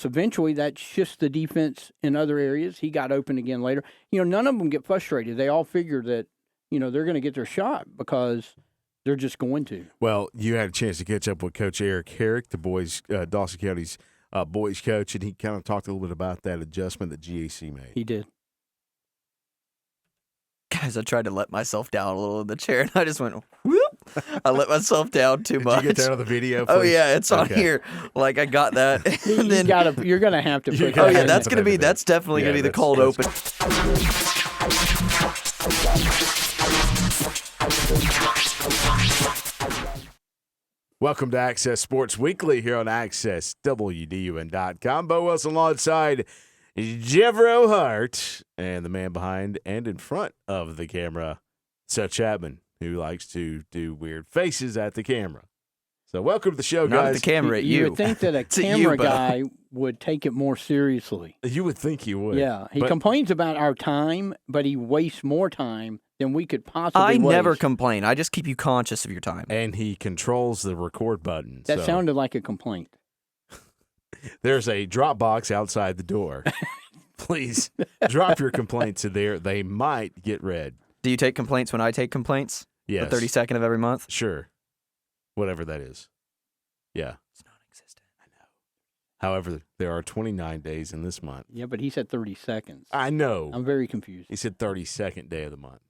Eventually, that shifts the defense in other areas. He got open again later. None of them get frustrated. They all figure that, they're going to get their shot because they're just going to. Well, you had a chance to catch up with Coach Eric Herrick, the boys, Dawson County's boys coach, and he kind of talked a little bit about that adjustment that GAC made. He did. Guys, I tried to let myself down a little in the chair, and I just went, whoop. I let myself down too much. Did you get that on the video? Oh, yeah, it's on here. Like, I got that. And then, you're going to have to put oh, yeah, that's definitely going to be the cold open. Welcome to Access Sports Weekly here on AccessWDUN.com. Bo Wilson alongside Jeffro Hart and the man behind and in front of the camera, Seth Chapman, who likes to do weird faces at the camera. So welcome to the show, guys. Not at the camera, at you. You would think that a camera guy would take it more seriously. You would think he would. Yeah. He complains about our time, but he wastes more time than we could possibly waste. I never complain. I just keep you conscious of your time. And he controls the record button. That sounded like a complaint. There's a drop box outside the door. Please drop your complaints in there. They might get read. Do you take complaints when I take complaints? Yes. The 32nd of every month? Sure. Whatever that is. Yeah. It's non-existent. I know. However, there are 29 days in this month. Yeah, but he said 30 seconds. I know. I'm very confused. He said 32nd day of the month.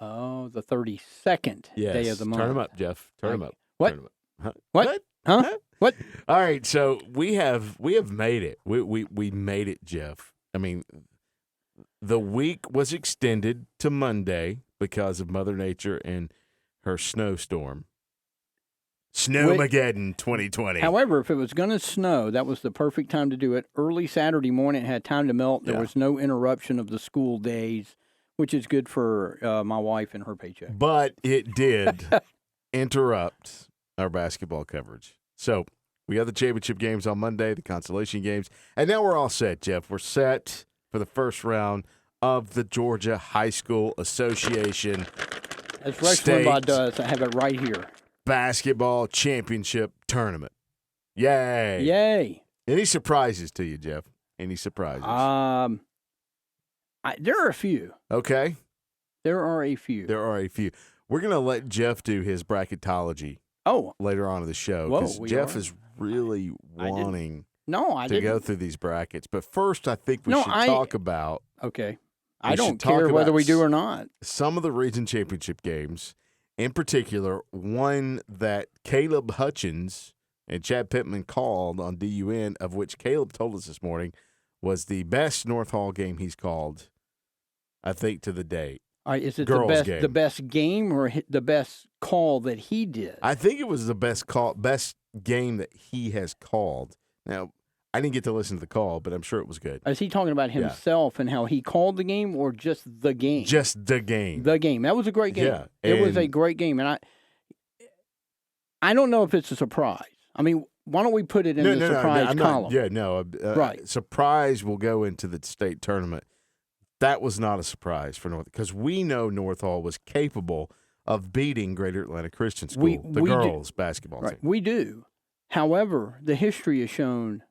Oh, the 32nd day of the month. Turn him up, Jeff. Turn him up. What? Turn him up. Huh? What? Huh? What? All right, so we have made it. We made it, Jeff. I mean, the week was extended to Monday because of Mother Nature and her snowstorm. Snowmageddon 2020. However, if it was going to snow, that was the perfect time to do it. Early Saturday morning, it had time to melt. There was no interruption of the school days, which is good for my wife and her paycheck. But it did interrupt our basketball coverage. So we got the championship games on Monday, the consolation games, and now we're all set, Jeff. We're set for the first round of the Georgia High School Association. As Rex Limbaugh does, I have it right here. Basketball Championship Tournament. Yay. Yay. Any surprises to you, Jeff? Any surprises? There are a few. Okay. There are a few. We're going to let Jeff do his bracketology later on in the show because Jeff is really wanting to go through these brackets. But first, I think we should talk about. Okay. I don't care whether we do or not. Some of the region championship games, in particular, one that Caleb Hutchins and Chad Pittman called on DUN, of which Caleb told us this morning was the best North Hall game he's called, I think, to the date. All right, is it game. the best game or the best call that he did? I think it was the best game that he has called. Now, I didn't get to listen to the call, but I'm sure it was good. Is he talking about himself and how he called the game or just the game? Just the game. The game. That was a great game. Yeah, it was a great game. And I don't know if it's a surprise. I mean, why don't we put it in the surprise column? Right. Surprise will go into the state tournament. That was not a surprise for North, because we know North Hall was capable of beating Greater Atlanta Christian School, the girls' basketball team. We do. However, the history has shown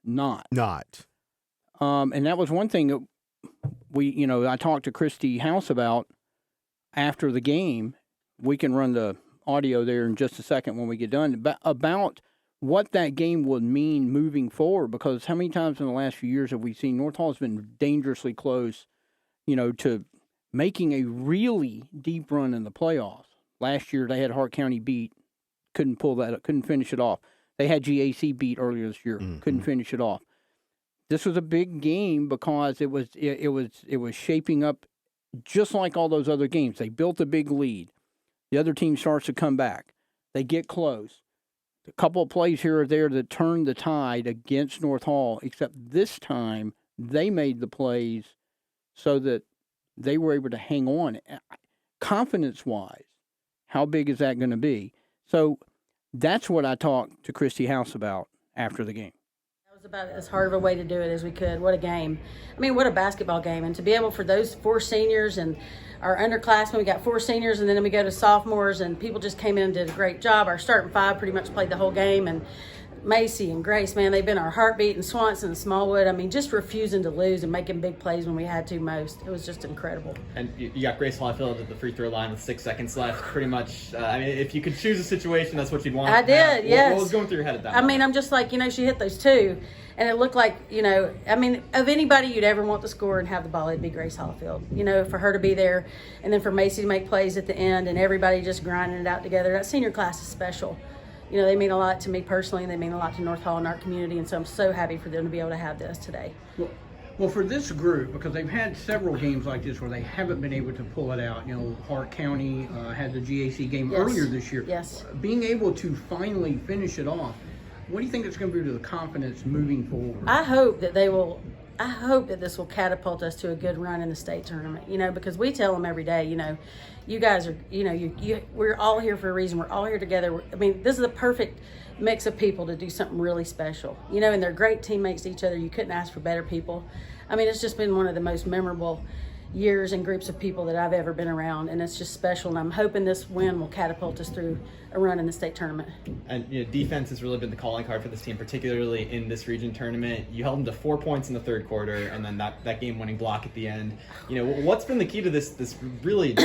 not. And that was one thing that I talked to Christy House about after the game. We can run the audio there in just a second when we get done, about what that game would mean moving forward, because how many times in the last few years have we seen North Hall has been dangerously close, to making a really deep run in the playoffs. Last year they had Hart County beat, couldn't pull that up, couldn't finish it off. They had GAC beat earlier this year, couldn't finish it off. This was a big game because it was shaping up just like all those other games. They built a big lead. The other team starts to come back. They get close. A couple of plays here or there that turned the tide against North Hall, except this time they made the plays so that they were able to hang on. Confidence-wise, how big is that going to be? So that's what I talked to Christy House about after the game. That was about as hard of a way to do it as we could. What a game. I mean, what a basketball game. And to be able for those 4 seniors and our underclassmen, we got 4 seniors, and then we go to sophomores, and people just came in and did a great job. Our starting 5 pretty much played the whole game, and Macy and Grace, man, they've been our heartbeat, and Swanson and Smallwood. I mean, just refusing to lose and making big plays when we had to most. It was just incredible. And you got Grace Holyfield at the free throw line with 6 seconds left. Pretty much, I mean, if you could choose a situation, that's what you'd want. I did, yes. What was going through your head at that I moment? mean, I'm just like, she hit those two, and it looked like, I mean, of anybody you'd ever want to score and have the ball, it'd be Grace Holyfield. For her to be there, and then for Macy to make plays at the end, and everybody just grinding it out together. That senior class is special. They mean a lot to me personally, and they mean a lot to North Hall and our community, and so I'm so happy for them to be able to have this today. Well, for this group, because they've had several games like this where they haven't been able to pull it out. Hart County had the GAC game earlier this year. Yes. Being able to finally finish it off, what do you think it's going to do to the confidence moving forward? I hope that this will catapult us to a good run in the state tournament, because we tell them every day, you guys are, we're all here for a reason. We're all here together. I mean, this is a perfect mix of people to do something really special, and they're great teammates to each other. You couldn't ask for better people. I mean, it's just been one of the most memorable years and groups of people that I've ever been around, and it's just special, and I'm hoping this win will catapult us through a run in the state tournament. And defense has really been the calling card for this team, particularly in this region tournament. You held them to 4 points in the third quarter, and then that game-winning block at the end. What's been the key to this really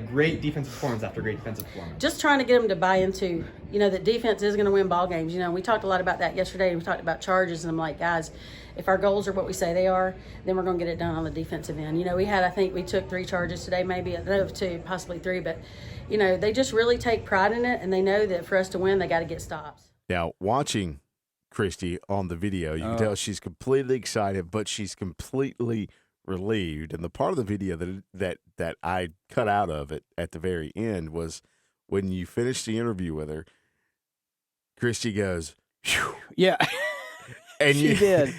great defensive performance after great defensive performance? Just trying to get them to buy into, that defense is going to win ball games. We talked a lot about that yesterday. We talked about charges, and I'm like, guys, if our goals are what we say they are, then we're going to get it done on the defensive end. I think we took 3 charges today, maybe, no, 2, possibly 3, but, they just really take pride in it, and they know that for us to win, they got to get stops. Now, watching Christy on the video, you can tell she's completely excited, but she's completely relieved. And the part of the video that I cut out of it at the very end was when you finished the interview with her, Christy goes, phew. Yeah. And she did.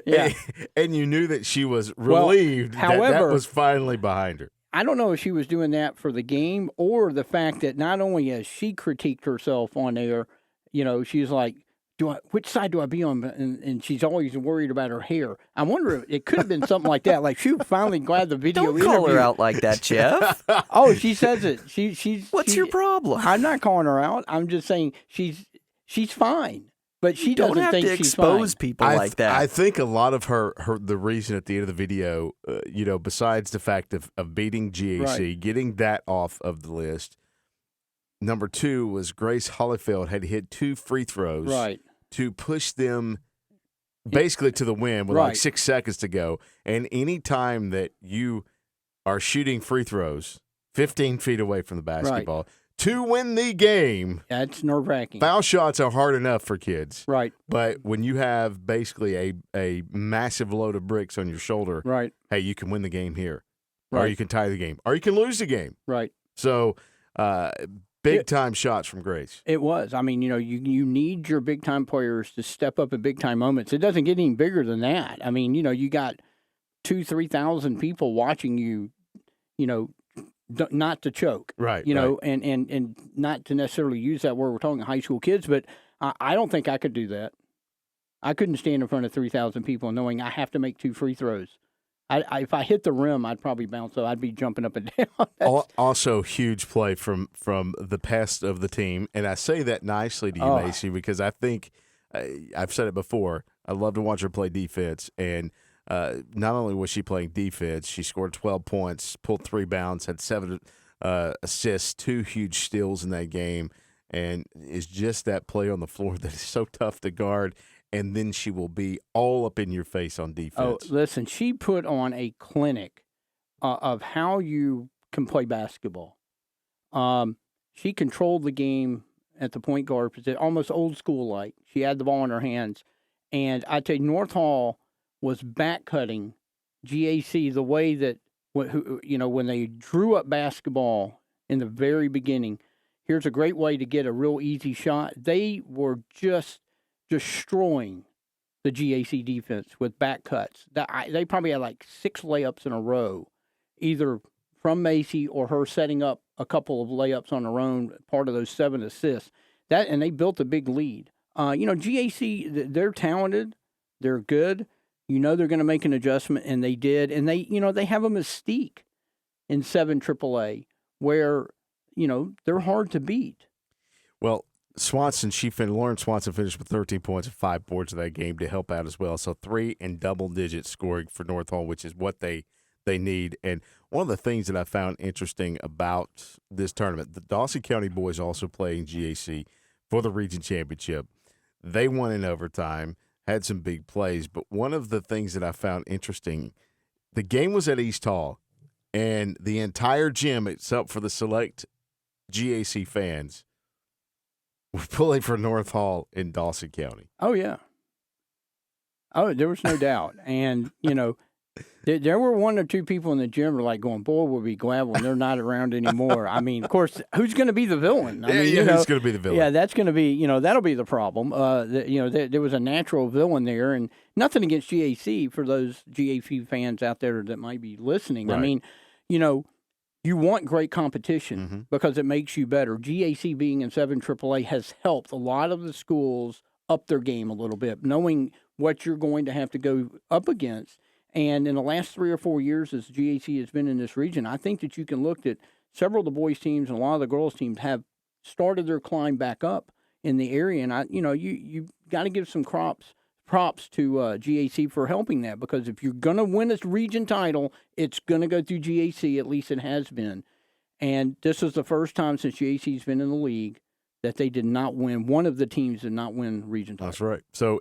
Yeah. And you knew that she was relieved that was finally behind her. I don't know if she was doing that for the game or the fact that not only has she critiqued herself on there, she's like, which side do I be on? And she's always worried about her hair. I wonder if it could have been something like that. Like she finally glad the video. Don't call her out like that, Jeff. Oh, she says it. She's. What's your problem? I'm not calling her out. I'm just saying she's fine, but she doesn't think she's fine. Don't have to expose people like that. I think a lot of her the reason at the end of the video, besides the fact of beating GAC, getting that off of the list. Number 2 was Grace Holyfield had hit 2 free throws to push them basically to the win with like 6 seconds to go. And any time that you are shooting free throws 15 feet away from the basketball to win the game, that's nerve-wracking. Foul shots are hard enough for kids. Right. But when you have basically a massive load of bricks on your shoulder, hey, you can win the game here. Or you can tie the game. Or you can lose the game. Right. So big-time shots from Grace. It was. I mean, you need your big-time players to step up in big-time moments. It doesn't get any bigger than that. I mean, you got 2,000-3,000 people watching you, not to choke. Right. And not to necessarily use that word. We're talking high school kids, but I don't think I could do that. I couldn't stand in front of 3,000 people knowing I have to make 2 free throws. If I hit the rim, I'd probably bounce, so I'd be jumping up and down. Also, huge play from the best of the team, and I say that nicely to you, Macy, because I think I've said it before. I love to watch her play defense, and not only was she playing defense, she scored 12 points, pulled 3 rebounds, had 7 assists, 2 huge steals in that game, and is just that play on the floor that is so tough to guard. And then she will be all up in your face on defense. Oh, listen, she put on a clinic of how you can play basketball. She controlled the game at the point guard position, almost old school like. She had the ball in her hands. And I tell you, North Hall was back cutting GAC the way that, when they drew up basketball in the very beginning, here's a great way to get a real easy shot. They were just destroying the GAC defense with back cuts. They probably had like 6 layups in a row, either from Macy or her setting up a couple of layups on her own, part of those 7 assists. And they built a big lead. GAC, they're talented, they're good. They're going to make an adjustment, and they did. And they have a mystique in 7 AAA where, they're hard to beat. Well, Lauren Swanson finished with 13 points and 5 boards in that game to help out as well. So 3 and double-digit scoring for North Hall, which is what they need. And one of the things that I found interesting about this tournament, the Dawson County boys also playing GAC for the region championship. They won in overtime, had some big plays. But one of the things that I found interesting, the game was at East Hall, and the entire gym, except for the select GAC fans, were pulling for North Hall in Dawson County. Oh, yeah. Oh, there was no doubt. And, there were 1 or 2 people in the gym were like going, boy, we'll be glad when they're not around anymore. I mean, of course, who's going to be the villain? Who's going to be the villain? Yeah, that's going to be, that'll be the problem. There was a natural villain there, and nothing against GAC for those GAC fans out there that might be listening. Right. I mean, you want great competition because it makes you better. GAC being in 7 AAA has helped a lot of the schools up their game a little bit, knowing what you're going to have to go up against. And in the last 3 or 4 years, as GAC has been in this region, I think that you can look at several of the boys' teams and a lot of the girls' teams have started their climb back up in the area. And you got to give some props to GAC for helping that, because if you're going to win a region title, it's going to go through GAC. At least it has been. And this is the first time since GAC's been in the league that they did not win. One of the teams did not win region title. That's right. So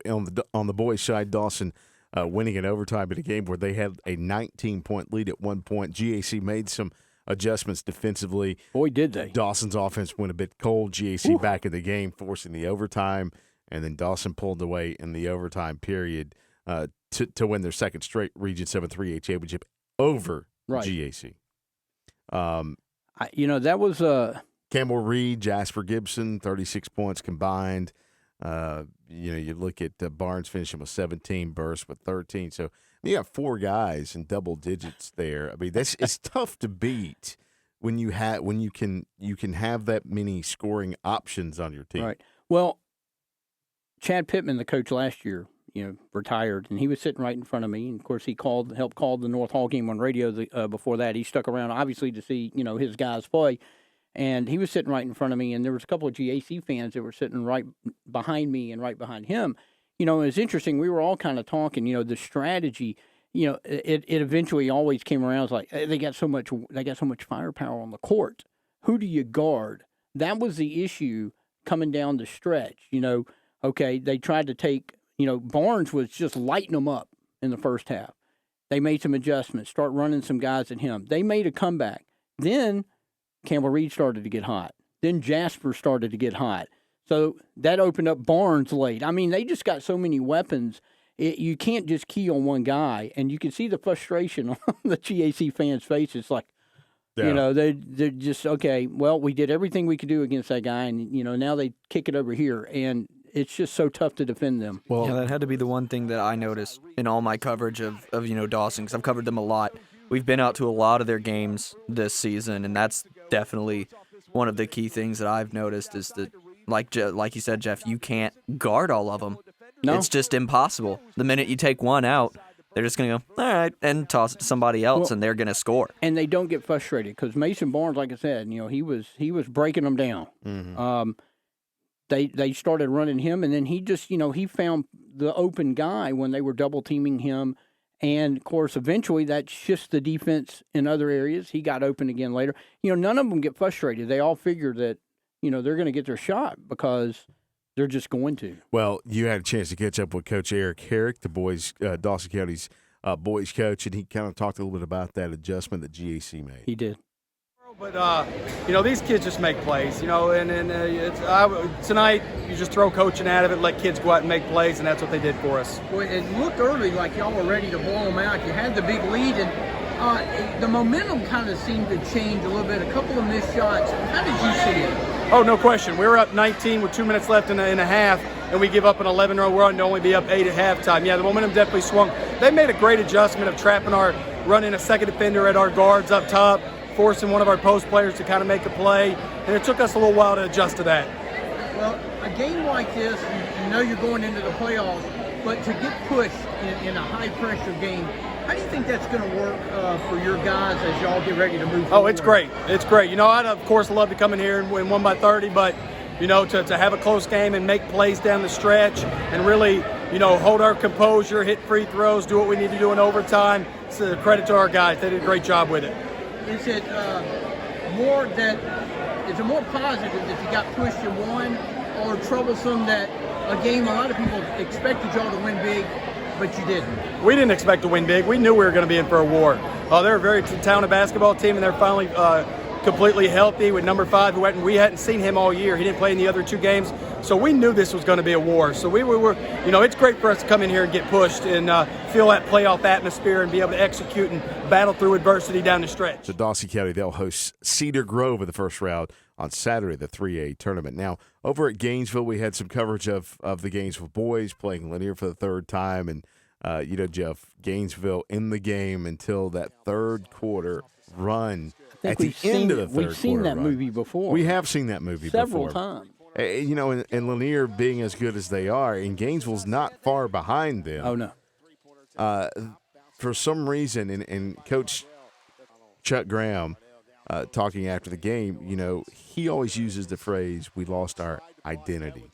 on the boys' side, Dawson winning in overtime in a game where they had a 19-point lead at one point. GAC made some adjustments defensively. Boy, did they. Dawson's offense went a bit cold. GAC back in the game, forcing the overtime, and then Dawson pulled away in the overtime period to win their second straight Region 7 3A championship over GAC. That was Campbell Reed, Jasper Gibson, 36 points combined. You look at Barnes finishing with 17, Burst with 13. So you got 4 guys in double digits there. I mean, it's tough to beat when you can have that many scoring options on your team. Right. Well, Chad Pittman, the coach last year, retired, and he was sitting right in front of me. And of course, he helped call the North Hall game on radio. Before that, he stuck around obviously to see his guys play. And he was sitting right in front of me, and there was a couple of GAC fans that were sitting right behind me and right behind him. It was interesting. We were all kind of talking, the strategy, it eventually always came around. It's like, they got so much firepower on the court. Who do you guard? That was the issue coming down the stretch. Okay, they tried to take, Barnes was just lighting them up in the first half. They made some adjustments, start running some guys at him. They made a comeback. Then Campbell Reed started to get hot. Then Jasper started to get hot. So that opened up Barnes late. I mean, they just got so many weapons. You can't just key on one guy. And you can see the frustration on the GAC fans' faces. Like, they're just, okay, well, we did everything we could do against that guy. And, now they kick it over here. And it's just so tough to defend them. Well, that had to be the one thing that I noticed in all my coverage of Dawson, because I've covered them a lot. We've been out to a lot of their games this season, and that's definitely one of the key things that I've noticed is that, like you said, Jeff, you can't guard all of them. No. It's just impossible. The minute you take one out, they're just going to go, all right, and toss it to somebody else, and they're going to score. And they don't get frustrated because Mason Barnes, like I said, he was breaking them down. Mm-hmm. They started running him, and then he just, he found the open guy when they were double teaming him. And, of course, eventually that shifts the defense in other areas. He got open again later. None of them get frustrated. They all figure that, they're going to get their shot because they're just going to. Well, you had a chance to catch up with Coach Eric Herrick, the boys, Dawson County's boys coach, and he kind of talked a little bit about that adjustment that GAC made. He did. But, these kids just make plays, tonight you just throw coaching out of it, let kids go out and make plays, and that's what they did for us. Well, it looked early like y'all were ready to blow them out. You had the big lead, and the momentum kind of seemed to change a little bit. A couple of missed shots. How did you see it? Oh, no question. We were up 19 with 2 minutes left in a half, and we give up an 11-0 run to only be up 8 at halftime. Yeah, the momentum definitely swung. They made a great adjustment of running a second defender at our guards up top, forcing one of our post players to kind of make a play, and it took us a little while to adjust to that. Well, a game like this, you're going into the playoffs, but to get pushed in a high-pressure game, how do you think that's going to work for your guys as y'all get ready to move forward? Oh, it's great. It's great. I'd, of course, love to come in here and win 1 by 30, but, to have a close game and make plays down the stretch and really, hold our composure, hit free throws, do what we need to do in overtime. It's a credit to our guys. They did a great job with it. Is it more positive that you got pushed and won, or troublesome that a game a lot of people expected y'all to win big, but you didn't? We didn't expect to win big. We knew we were going to be in for a war. They're a very talented basketball team, and they're finally completely healthy with number 5, we hadn't seen him all year. He didn't play in the other 2 games, so we knew this was going to be a war. So we were, it's great for us to come in here and get pushed and feel that playoff atmosphere and be able to execute and battle through adversity down the stretch. So Dawson County, they'll host Cedar Grove in the first round on Saturday, the 3A tournament. Now, over at Gainesville, we had some coverage of the Gainesville boys playing Lanier for the 3rd time. And, Jeff, Gainesville in the game until that third quarter run at the end of the third quarter. We've seen that movie before. We have seen that movie several before. times. And Lanier being as good as they are, and Gainesville's not far behind them. Oh, no. For some reason, and Coach Chuck Graham talking after the game, he always uses the phrase, "we lost our identity."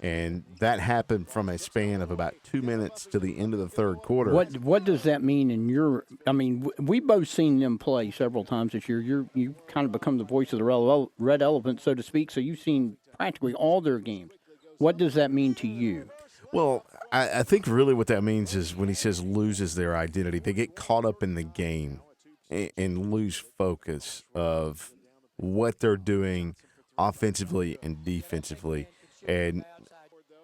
And that happened from a span of about 2 minutes to the end of the third quarter. What does that mean in your – I mean, we both seen them play several times this year. You kind of become the voice of the red elephant, so to speak, so you've seen practically all their games. What does that mean to you? Well, I think really what that means is when he says loses their identity, they get caught up in the game and lose focus of what they're doing offensively and defensively. And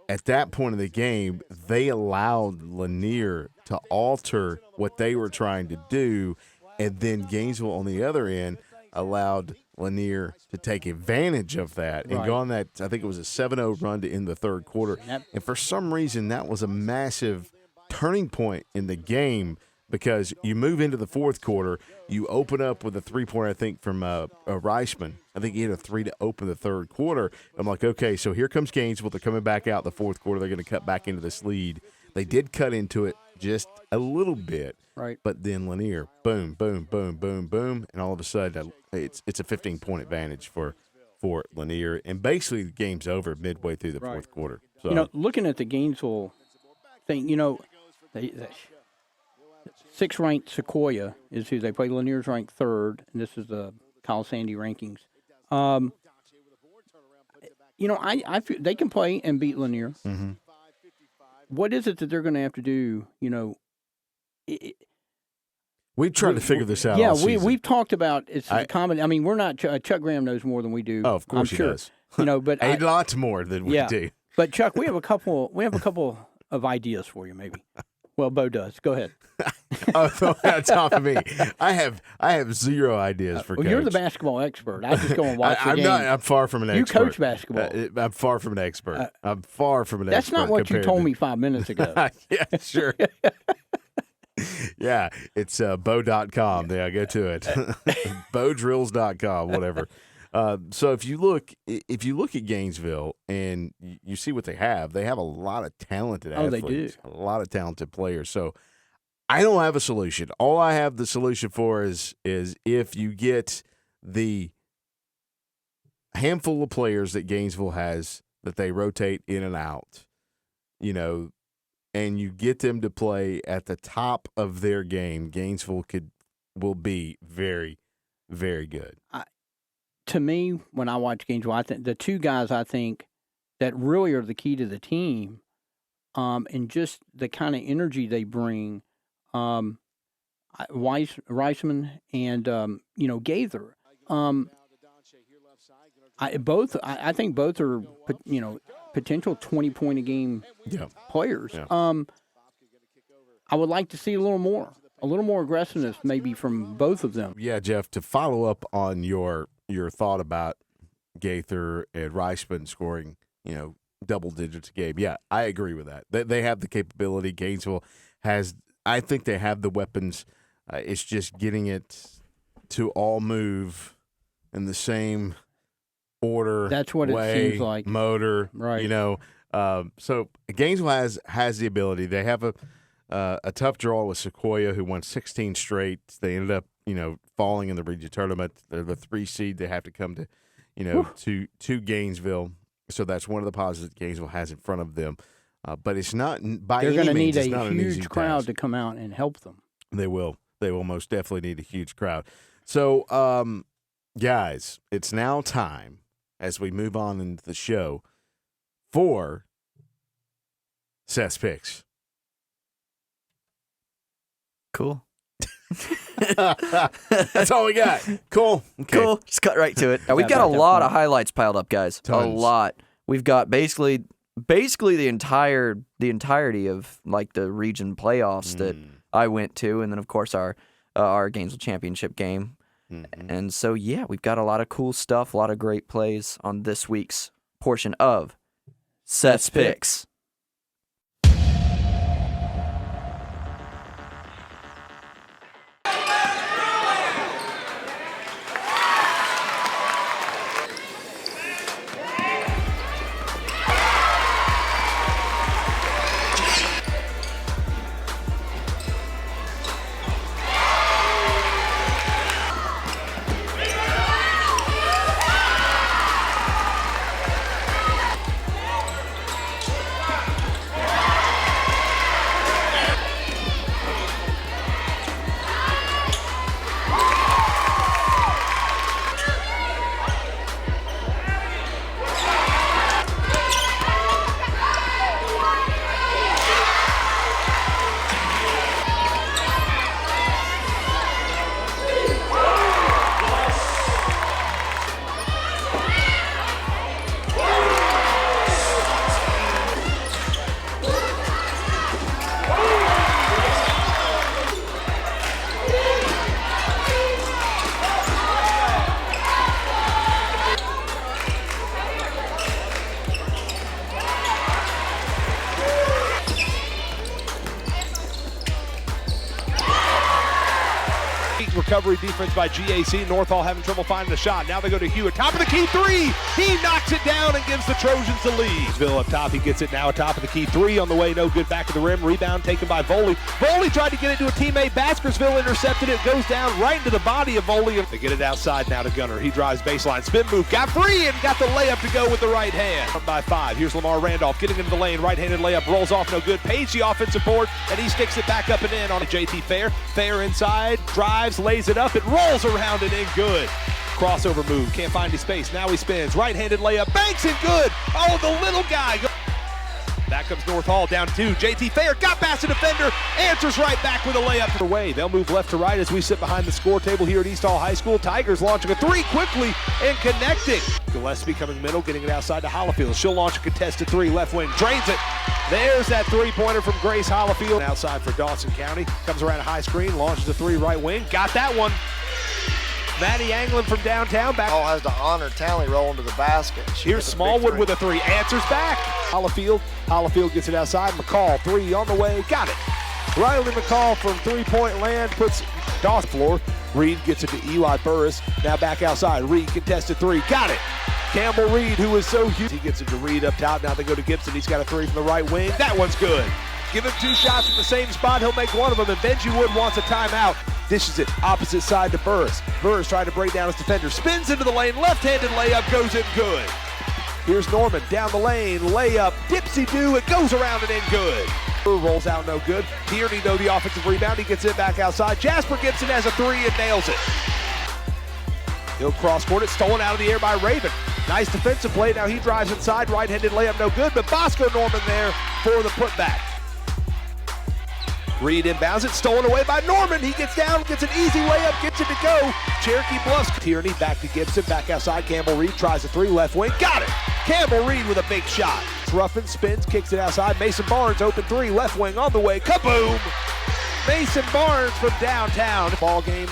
at that point in the game, they allowed Lanier to alter what they were trying to do, and then Gainesville on the other end allowed Lanier to take advantage of that and go on that, I think it was a 7-0 run to end the third quarter. Yep. And for some reason, that was a massive turning point in the game because you move into the fourth quarter, you open up with a three-pointer, I think, from Reisman. I think he hit a 3 to open the third quarter. I'm like, okay, so here comes Gainesville. They're coming back out the fourth quarter. They're going to cut back into this lead. They did cut into it just a little bit. Right. But then Lanier, boom, boom, boom, boom, boom, and all of a sudden it's a 15-point advantage for Lanier. And basically the game's over midway through the fourth quarter. So looking at the Gainesville thing, they 6th-ranked Sequoia is who they play. Lanier's ranked 3rd, and this is the Kyle Sandy rankings. I feel they can play and beat Lanier. Mm-hmm. What is it that they're going to have to do? We've tried to figure this out. Yeah, all season. we've talked about it's a common. I mean, we're not. Chuck Graham knows more than we do. Oh, of course I'm sure. Does. But a lot more than we do. But Chuck, we have a couple of ideas for you, maybe. Well, Bo does. Go ahead. Throw it on top of me. I have zero ideas for Coach. You're the basketball expert. I just go and watch the game. I'm far from an expert. You coach basketball. I'm far from an expert. I'm far from an expert. That's not what you told me 5 minutes ago. Yeah, sure. Yeah, it's bo.com. Yeah, go to it. bodrills.com, whatever. So if you look at Gainesville and you see what they have a a lot of talented athletes. They do. A lot of talented players. So I don't have a solution. All I have the solution for is if you get the handful of players that Gainesville has that they rotate in and out, and you get them to play at the top of their game, Gainesville will be very, very good. To me, when I watch Gainesville, I think the two guys that really are the key to the team, and just the kind of energy they bring, Reisman and Gaither. I think both are potential 20-point a game players. Yeah. I would like to see a little more aggressiveness maybe from both of them. Yeah, Jeff, to follow up on your thought about Gaither and Reisman scoring, double digits a game. Yeah, I agree with that. They have the capability. Gainesville has, I think they have the weapons. It's just getting it to all move in the same order. That's what way, it seems like. Motor, right? So Gainesville has the ability. They have a tough draw with Sequoia, who won 16 straight. They ended up, falling in the region tournament. They're the 3 seed. They have to come to, to Gainesville. So that's one of the positives Gainesville has in front of them. But it's not by They're any going to means, need it's not a an easy huge crowd task. to come out and help them. They will. They will most definitely need a huge crowd. So, guys, it's now time, as we move on into the show, for Seth's Picks. Cool. That's all we got. Cool. Okay. Cool. Just cut right to it. Now, we've got a lot of highlights piled up, guys. Tons. A lot. We've got basically the entirety of like the region playoffs that I went to, and then of course our Gainesville championship game. Mm-hmm. And so we've got a lot of cool stuff, a lot of great plays on this week's portion of Seth's Picks. Recovery defense by GAC. Northall having trouble finding a shot. Now they go to Hewitt. Top of the key three. He knocks it down and gives the Trojans the lead. Ville up top. He gets it now. Top of the key three on the way. No good. Back of the rim. Rebound taken by Voley. Voley tried to get it to a teammate. Baskersville intercepted it. Goes down right into the body of Voley. They get it outside now to Gunner. He drives baseline. Spin move. Got free and got the layup to go with the right hand. Up by 5. Here's Lamar Randolph getting into the lane. Right-handed layup. Rolls off. No good. Page the offensive board. And he sticks it back up and in on a JT Fair. Fair inside. Drives. Lays it up. It rolls around and in good. Crossover move. Can't find his space. Now he spins. Right-handed layup. Banks it good. Oh, the little guy. Back comes North Hall down 2. JT Fair got past the defender. Answers right back with a layup. Away. They'll move left to right as we sit behind the score table here at East Hall High School. Tigers launching a 3 quickly and connecting. Gillespie coming middle, getting it outside to Hollifield. She'll launch a contested 3. Left wing. Drains it. There's that 3-pointer from Grace Hollifield. Outside for Dawson County. Comes around a high screen. Launches a 3 right wing. Got that one. Maddie Anglin from downtown. Back. All has to honor Townley rolling to the basket. Here's Smallwood with a 3. Answers back. Hollifield gets it outside. McCall, 3 on the way. Got it. Riley McCall from 3-point land puts Dawson floor. Reed gets it to Eli Burris. Now back outside. Reed contested 3. Got it. Campbell Reed, who is so huge. He gets it to Reed up top. Now they go to Gibson. He's got a 3 from the right wing. That one's good. Give him 2 shots from the same spot. He'll make one of them. And Benji Wood wants a timeout. Dishes it opposite side to Burris. Burris trying to break down his defender. Spins into the lane. Left-handed layup goes in good. Here's Norman down the lane. Layup. Dipsy-do. It goes around and in good. Rolls out no good. Tierney, though, the offensive rebound. He gets it back outside. Jasper Gibson has a 3 and nails it. He'll cross-court it. Stolen out of the air by Raven. Nice defensive play. Now he drives inside. Right-handed layup no good. But Bosco Norman there for the putback. Reed inbounds it, stolen away by Norman. He gets down, gets an easy layup, gets it to go. Cherokee Bluffs. Tierney back to Gibson, back outside. Campbell Reed tries a 3, left wing. Got it. Campbell Reed with a big shot. Ruffin spins, kicks it outside. Mason Barnes, open 3, left wing on the way. Kaboom! Mason Barnes from downtown. Ball game.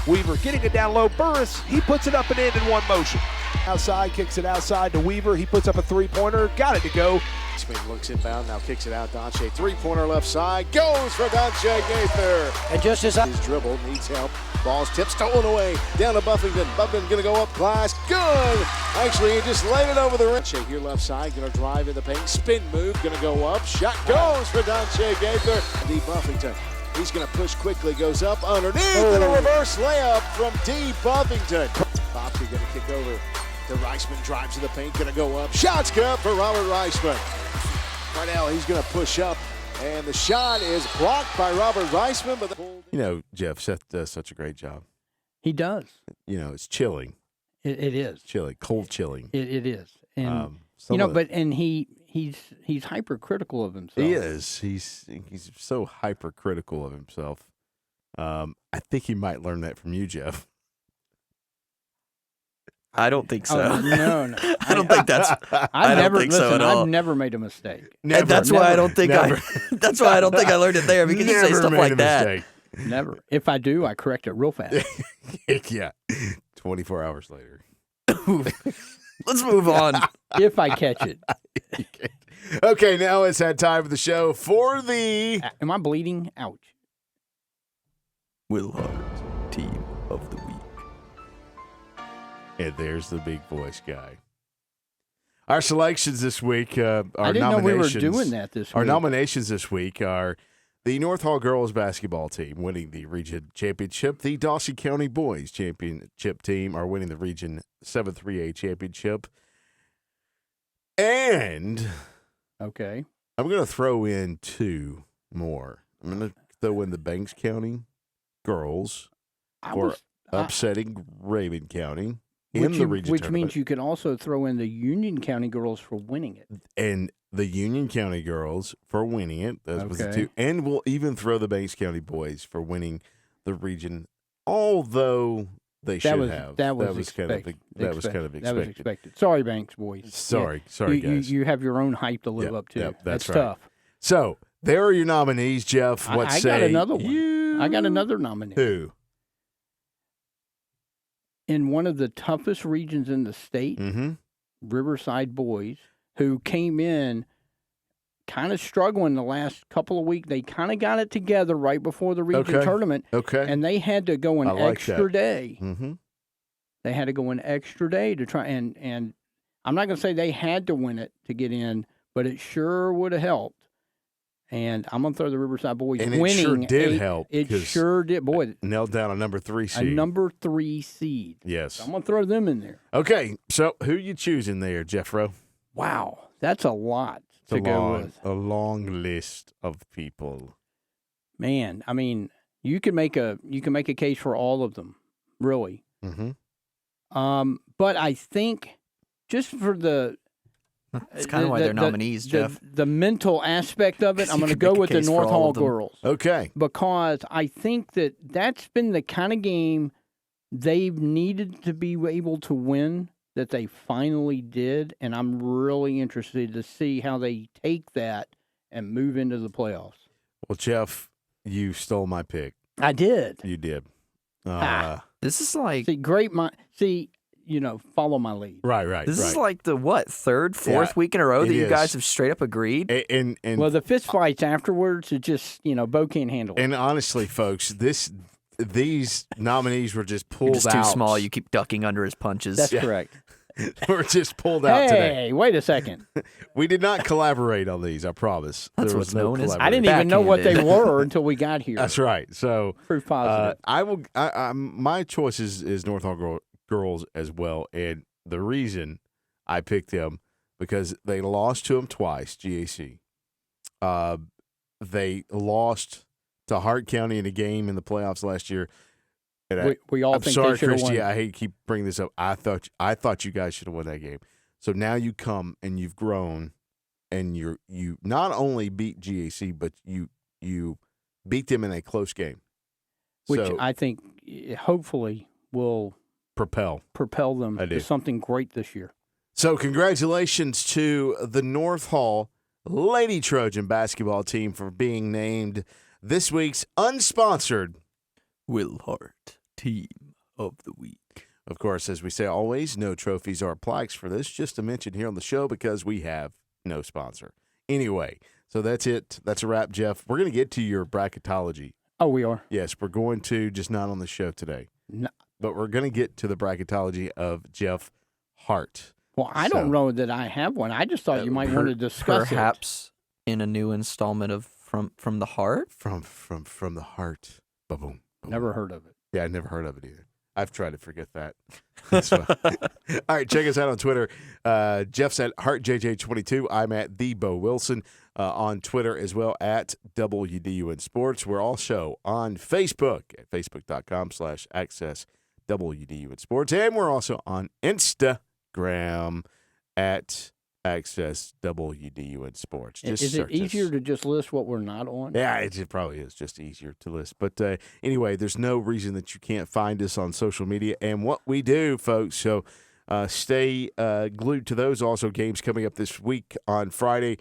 Weaver getting it down low. Burris, he puts it up and in one motion. Outside, kicks it outside to Weaver. He puts up a 3-pointer. Got it to go. Spin looks inbound, now kicks it out. Donche, 3-pointer left side, goes for Donche Gaither. And just as his dribble needs help, ball's tipped, stolen away, down to Buffington. Buffington gonna go up, glass, good. Actually, he just laid it over the rim. Here left side, gonna drive in the paint, spin move, gonna go up, shot goes for Donche Gaither. D. Buffington, he's gonna push quickly, goes up underneath, and a reverse layup from D. Buffington. Bobsey gonna kick over The Reisman drives to the paint, going to go up. Shot's good for Robert Reisman. Cardell, he's going to push up, and the shot is blocked by Robert Reisman. But You know, Jeff, Seth does such a great job. He does. You know, it's chilling. It is. Chilling, cold chilling. It is. And, he's hypercritical of himself. He is. He's so hypercritical of himself. I think he might learn that from you, Jeff. I don't think so. Oh, no. I don't think that's. I don't think so at all. I've never made a mistake. Never, and that's why I don't think That's why I don't think I learned it there because you say stuff like that. Mistake. Never. If I do, I correct it real fast. Yeah. 24 hours later. Let's move on. If I catch it. Okay, now it's that time of the show for the. Am I bleeding? Ouch. Will Hart, team of the week. And there's the big voice guy. Our selections this week, our I didn't nominations. know we were doing that this week. Our nominations this week are the North Hall girls basketball team winning the region championship. The Dawson County boys championship team are winning the region 7-3A championship. And okay, I'm going to throw in two more. I'm going to throw in the Banks County girls for upsetting Raven County in the region which tournament. means you could also throw in the Union County girls for winning it. And the Union County girls for winning it. That was the two. And we'll even throw the Banks County boys for winning the region, although they should have. That was kind of expected. Sorry, Banks boys. Sorry, guys. You have your own hype to live up to. Yep, that's right. Tough. So there are your nominees, Jeff. I got another one. I got another nominee. Who? In one of the toughest regions in the state, Riverside boys, who came in kind of struggling the last couple of weeks. They kind of got it together right before the region tournament. Okay. And they had to go an extra day. Mm-hmm. They had to go an extra day to try. And I'm not going to say they had to win it to get in, but it sure would have helped. And I'm going to throw the Riverside boys winning. And it sure did help. It sure did. Boy, nailed down a number 3 seed. A number 3 seed. Yes. So I'm going to throw them in there. Okay. So who you choosing there, Jeffro? Wow. That's a lot to go with. A long list of people. Man, I mean, you can make a case for all of them, really. Mm-hmm. But I think just for it's kind of why they're nominees, Jeff. The mental aspect of it, I'm going to go with the North Hall girls. Okay. Because I think that's been the kind of game they've needed to be able to win that they finally did, and I'm really interested to see how they take that and move into the playoffs. Well, Jeff, you stole my pick. I did. You did. This is like follow my lead. Right. This is like the third, fourth week in a row that you guys have straight up agreed. And well, the fist fights afterwards, it just Bo can't handle it. And honestly, folks, these nominees were just pulled You're just too small. You keep ducking under his punches. That's correct. We're just pulled out today. Hey, wait a second. We did not collaborate on these, I promise. That's there was what's no known as collaboration. I didn't even know what they were until we got here. That's right. So proof positive. My choice is North Hall girls as well, and the reason I picked them because they lost to them twice. GAC. They lost to Hart County in a game in the playoffs last year. And we all I'm think sorry, they should have Christy. won. I hate to keep bringing this up. I thought you guys should have won that game. So now you come and you've grown, and you not only beat GAC, but you beat them in a close game, which I think hopefully will propel them to something great this year. So congratulations to the North Hall Lady Trojan basketball team for being named this week's unsponsored Will Hart Team of the Week. Of course, as we say always, no trophies or plaques for this, just to mention here on the show because we have no sponsor. Anyway, so that's it. That's a wrap, Jeff. We're going to get to your bracketology. Oh, we are? Yes, we're going to, just not on the show today. No. But we're going to get to the bracketology of Jeff Hart. Well, I don't know that I have one. I just thought you might want to discuss perhaps in a new installment of From the Heart? From the Heart. Ba-boom. Never heard of it. Yeah, I never heard of it either. I've tried to forget that. That's fine. All right, check us out on Twitter. Jeff's at HeartJJ22. I'm at the Bo Wilson on Twitter as well at WDUN Sports. We're also on Facebook at facebook.com/AccessWDUN Sports. And we're also on Instagram at AccessWDUN Sports. Just is it easier us. to just list what we're not on? Yeah, it probably is just easier to list. But anyway, there's no reason that you can't find us on social media and what we do, folks. So stay glued to those. Also, games coming up this week on Friday.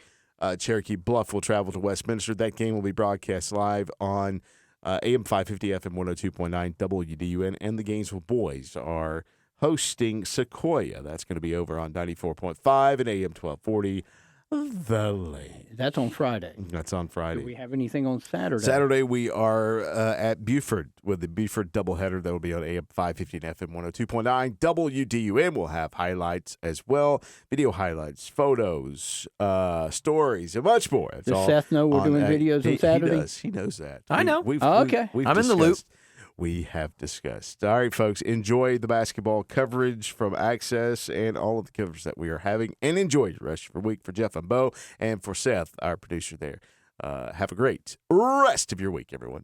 Cherokee Bluff will travel to Westminster. That game will be broadcast live on AM 550 FM 102.9 WDUN. And the Gainesville Boys are hosting Sequoia. That's going to be over on 94.5 and AM 1240. The Lane. That's on Friday. That's on Friday. Do we have anything on Saturday? Saturday, we are at Buford with the Buford doubleheader. That will be on AM 550 and FM 102.9. WDUN will have highlights as well, video highlights, photos, stories, and much more. That's Does Seth know we're doing videos on Saturday? He does. He knows that. I know. Okay. I'm in the loop. We have discussed. All right, folks, enjoy the basketball coverage from Access and all of the coverage that we are having, and enjoy the rest of your week. For Jeff and Bo, and for Seth, our producer there. Have a great rest of your week, everyone.